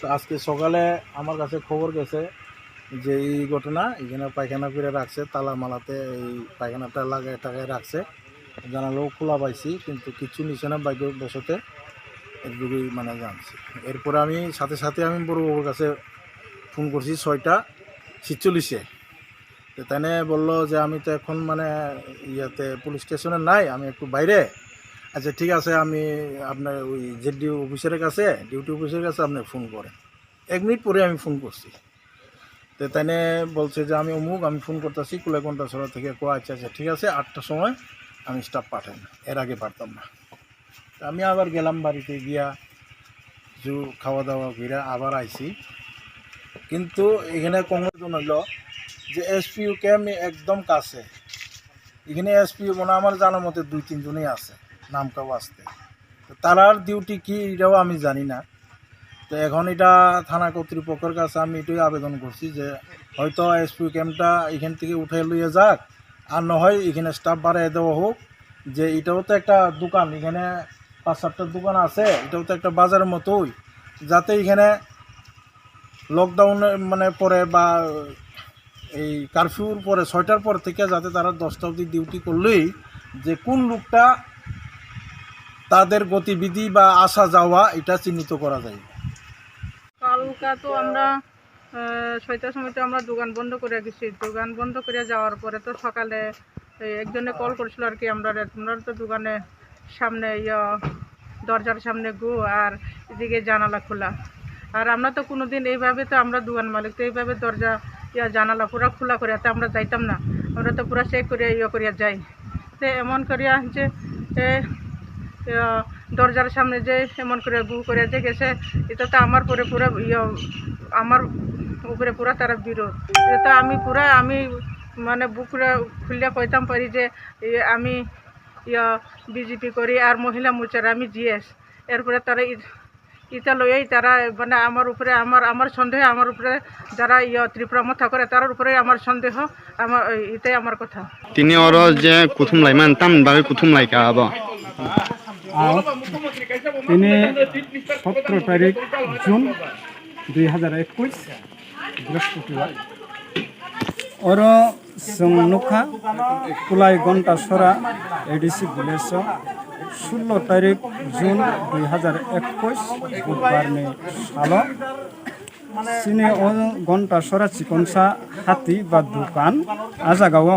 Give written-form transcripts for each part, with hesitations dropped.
তো আজকে সকালে আমার কাছে খবর গেছে যে এই ঘটনা এখানে পায়খানা করে রাখছে তালা মালাতে, এই পায়খানাটা লাগায় টাকায় রাখছে। জানালেও খোলা পাইছি কিন্তু কিছু নিচে না, বাইক বসতে এটুকুই মানে জানছি। এরপরে আমি সাথে সাথে আমি বড়বাবুর কাছে ফোন করছি 6টা 47-এ। তো তাই বললো যে আমি তো এখন মানে ইয়াতে পুলিশ স্টেশনে নাই, আমি একটু বাইরে। আচ্ছা ঠিক আছে, আমি আপনার ওই জেডি অফিসারের কাছে, ডিউটি অফিসারের কাছে আপনি ফোন করেন। 1 মিনিট পরে আমি ফোন করছি। তো তাই বলছে যে আমি অমুক, আমি ফোন করতেছি কুলাকণ্ঠাছড়া থেকে। আচ্ছা আচ্ছা ঠিক আছে, 8টার সময় আমি স্টাফ পাঠাই, এর আগে পারতাম না। তা আমি আবার গেলাম বাড়িতে, গিয়া কিছু খাওয়া দাওয়া করে আবার আইছি। কিন্তু এখানে কংগ্রেস হইল যে এসপিউ ক্যাম্প একদম কাছে। এখানে এসপিউ মনে আমার জানার মতে 2-3 জনই আছে নামকাও আসতে। তো তারার ডিউটি কি এটাও আমি জানি না। তো এখন এটা থানা কর্তৃপক্ষের কাছে আমি এটাই আবেদন করছি যে হয়তো এসপিউ ক্যাম্পটা এখান থেকে উঠে লইয়ে যাক, আর নহয় এখানে স্টাফ বাড়াই দেওয়া হোক। যে এটাও তো একটা দোকান, এখানে 5-7টা দোকান আছে, এটাও তো একটা বাজারের মতোই। যাতে এখানে লকডাউনের মানে পরে বা এই কারফিউর পরে 6টার পর থেকে যাতে তারা 10টা অবধি ডিউটি করলেই যে কোন লোকটা তাদের গতিবিধি বা আসা যাওয়া এটা চিহ্নিত করা যায়। কালকা তো আমরা 6টার সময় তো আমরা দোকান বন্ধ করে গেছি। দোকান বন্ধ করে যাওয়ার পরে তো সকালে একজনে কল করছিল আর কি, আমরা তো দোকানে সামনে দরজার সামনে গু আর এদিকে জানালা খোলা। আর আমরা তো কোনোদিন এইভাবে তো আমরা দোকান মালিক তো এইভাবে দরজা জানালা পুরা খোলা করিয়া তো আমরা যাইতাম না। আমরা তো পুরা চেক করিয়া করিয়া যাই। তো এমন করিয়া যে দরজার সামনে যে এমন করে গু করে যে গেছে, এটা তো আমার পরে পুরো আমার উপরে পুরা তারা বিরোধ। এটা আমি মানে বুকুরা খুললে কইতাম পারি যে আমি বিজেপি করি আর মহিলা মোর্চার আমি জিএস। এরপরে তারা ইটা লইয়াই তারা মানে আমার উপরে আমার সন্দেহ, আমার উপরে যারা ত্রিপুরা মথা করে তার উপরে আমার সন্দেহ, আমার এটাই আমার কথা। তিনি ওর যে কুথুম লাইমান তাম বাকি কুথুম লাইকা আব তিনি 17 তারিখ জুন 2021 বৃহস্পতিবার ওর নুখা কুলাকণ্ঠাছড়া এডিসি ভিলেজ 16 তারিখ জুন 2021 বুধবারनि সালো सिने घंटाछड़ा चिकनसा हाथी बा दुकान आजागाव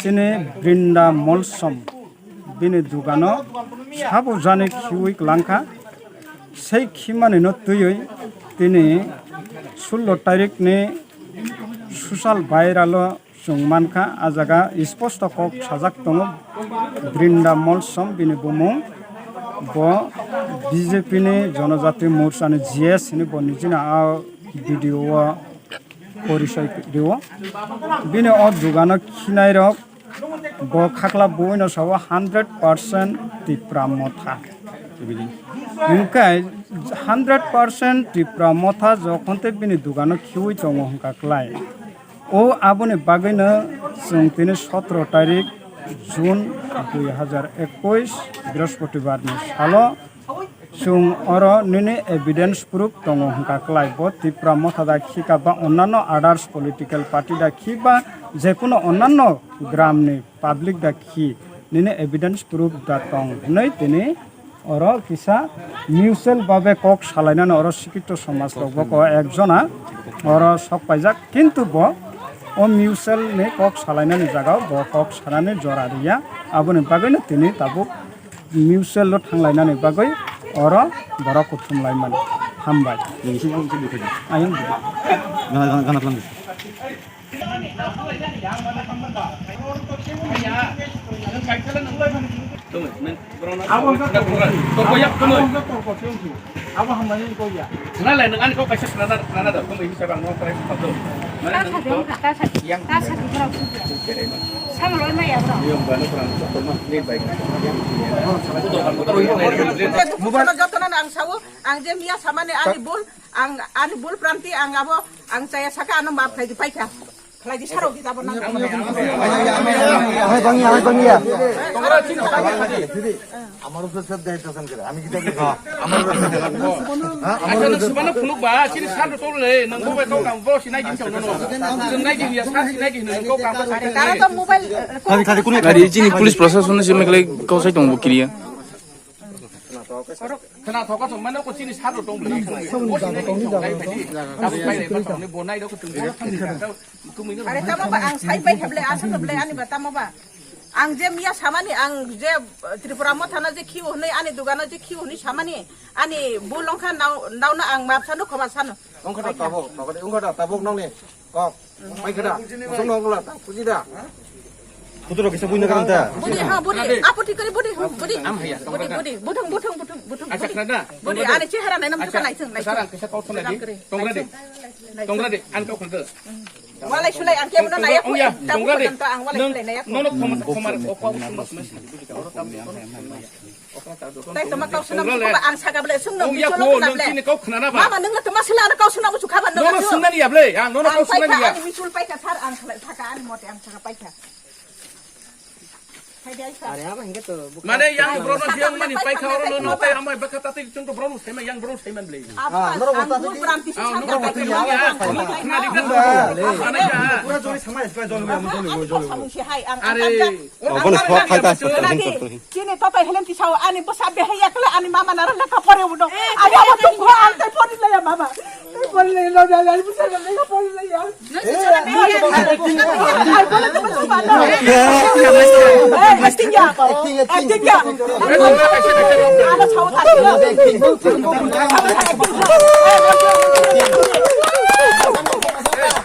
सिने बृंदा मलसम बिनि दुकानो साबो जाने खिउई लांखा সেই খিমানিনো তুই তিনি 16 তারিখ নে সোশ্যাল ভাইরাল সুংমানখা আজাगा স্পষ্ট কক সাজাক দङ বৃন্দা মলসম बिनि बुमुं ब बीजेपी ने जनजाति मोर्चा ने जीएस ने बनिजिना भिडिओ परिचय दिओ बिने अ दुगानो खिनाय रक ब खाखला बयनो साव 100% टिप्रा मथा इनकाय 100% टिप्रा मथा जखनते बिनि दुगानो खिउई दङ हंकाख्लाय ओ आबोनि बागैनो जों दिनै 17 तारिख जून 2021 बृहस्पतिवार सालो जों और निने एविडेंस प्रूफ दङ हंकाख्लाय ब टिप्रा मथा खिका बा अन्यान्य आदार्स पलिटिकल पार्टी खि बा जेकुनो अन्यान्य ग्रामनि पाब्लिक खि निने एविडेंस प्रूफ दं नै दिनै और किसा मिउचुअल भावे कक सालायनानै और शिक्षित समाज लोक एकजना और सक पाइजाक किन्तु ब ओ मिउचुअल ने कक सालायनानै जागाव ब कक सानानै जरारिया आबोनि बागैनो दिनै ताबो मिउचुअल थांलायनानै बागै और बरा कुथुमलायमान हामबाय आयं जे मिया सामाने आनि बुल प्रांति आं आबो आं चाया साका आनो माफ खाइ पाइखा lagi sarau kita pernah আমার উপরে শ্রদ্ধা হইতেছেন করে আমি কি দেখি Aja nang subana puluk ba, sini sadu tol le, nang go ba tol kang bo sinai jin chong no. Jeng nai jin ya sa sinai jin nang go kang ba sinai. karena tuh mobile Hari ini polis prasasana sih mereka kau saya tunggu kiri ya. Kena thok ka thong man ko sini sadu tol le. Bo sinai jin chong dai phai di. Ta pai le ba thong ne bo nai do ko tung bo thang ni da. Ku mi no. ada tamu apa ang sai baik heble asal heble ani batamu apa ang je mia samani ang je Tripura mo thana je khiu nei ani dugana je khiu ni samani ani bulongkha naw na ang map sanu khoma sanu 엉카다 따복 엉카다 কক 마이크다 무슨 엉카다 부지다 부드럽게 서 보이는 건데 budi ha budi apa tikari budi budi budi butung Aja kena. budi ani chehara nai nam tukan nai thung nai Sekarang kita kau sana di. Tongra de. An kau kena. walai sulai ang kemo nai aku Oh ya, tamu tongra de. kan ang walai sulai nai aku Nono komar kau semua. tai tama kau sunam ko ang saga ble sung Oh nam ya, bisu kau nam nang ble sini kau kena apa? mama nang tama sila na kau sunam suka ban Nono sunan ya ble. Ya, nono kau ang pai sunan ka ya. ani bisul pai ka sar ang thaka ani mote ang saga pai ka hai dai sa Mana yang brono siang mani pai kau orang nono pai amai bakat tadi contoh brono sama yang brono sama beli. apa ang bul beranti si Nono sangka kau ya. Kena di kan. Mana ya? পুরা জড়ি সামাই spy জল samu si hai ang Are. Sini tata helen ti saw ani bosabe hay yakla ani mama nara la ka pore udo ani amo tum ko an tay pore la ya mama tay pore la no la ni bosabe la ka pore la ya acting ya ana saw ta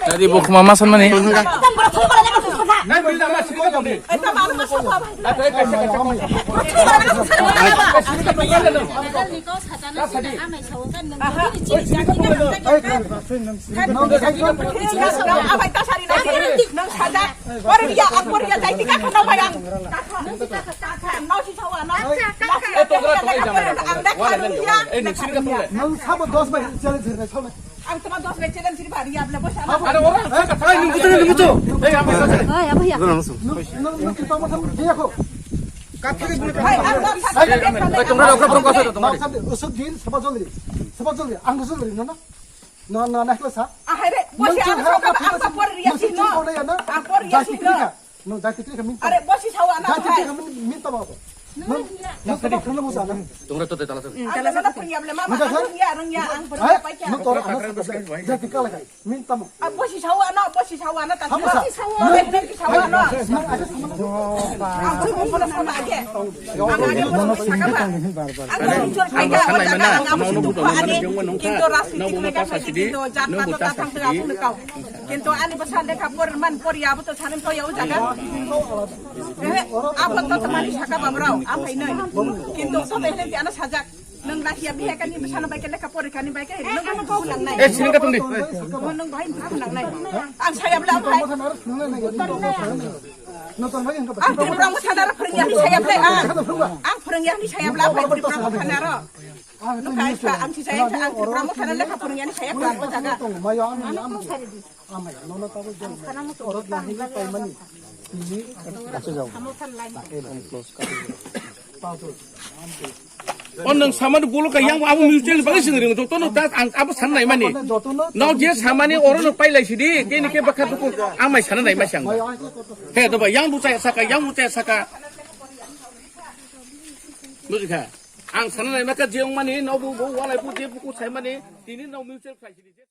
Jadi bawa ke mama sana nih. Nah, bila masih kau beli. eta mama ma saw ba Ada kasih kasih. apa ta sari na nang sada pore ya akor ya dai tika kana bayang no si saw na Tongra tongra jangan. Wala nang ya. Nih sini kan boleh. 넌 4번 10번 챌린지 했네 처음에 ang tama dos le chelen siri bari abla bosa Ada orang. Saya ni betul ni betul. Eh, apa saja? 넌 kita mau sama dia kok কাঠে গুলি hai ang dos তোমরা okra প্রম কথা তোমার সাথে ওসব দিন সবা জলদি আঙ্গ জলদি না না না না হলো hai re bosi ang sa por ria si no ang por ria si no 너 자기 때 민ta are bosi sawa na 자기 때 민ta 봐 너 그거 그런 거 보잖아 Tongra tu tala tu. ala na punya ble mama ang ya ang por ria pa kya 너 또라 자기 깔아가 민ta 뭐 bosi sawa na ta bosi sawa no ang ko pala sama aja ang muncul aja ang muncul pa ani kinto rasi mereka kinto jatna to datang ke aku nekau kinto ani pesan deka por man por ya betul sanem to ya ujaga apa to temani saka bamrau apa ini kinto to tehlen ti ana sajak nang lahia bihe kan ni besana baik leka por kan ni baik nang kan ko ulang nai Eh, sini kan tundi. nang bain ka ulang nai ang saya bela apa 너 또라 이거 봐 ang Tripura mo sadara perengnya ni saya bela ang perengnya ni saya bela apa Tripura mo sadara no kai pa ang si saya ang Tripura mo sadara leka perengnya ni saya bela ko jaga 마야 아마야 너는 따고 좀 어른 나이 빨만이 이미 같이 자고 Onang sama tu bulu kayang abu mutual bagi sendiri tu. Tono das abu sana ni mani. যতন Nau dia sama ni orang pai lai sini. Kini ke bakat tu amai sana ni masang. Hei tu yang lu cai saka. Lu juga. Ang sana ni maka jiang mani nau bu walai bu dia buku saya mani. Ini nau mutual fly sini.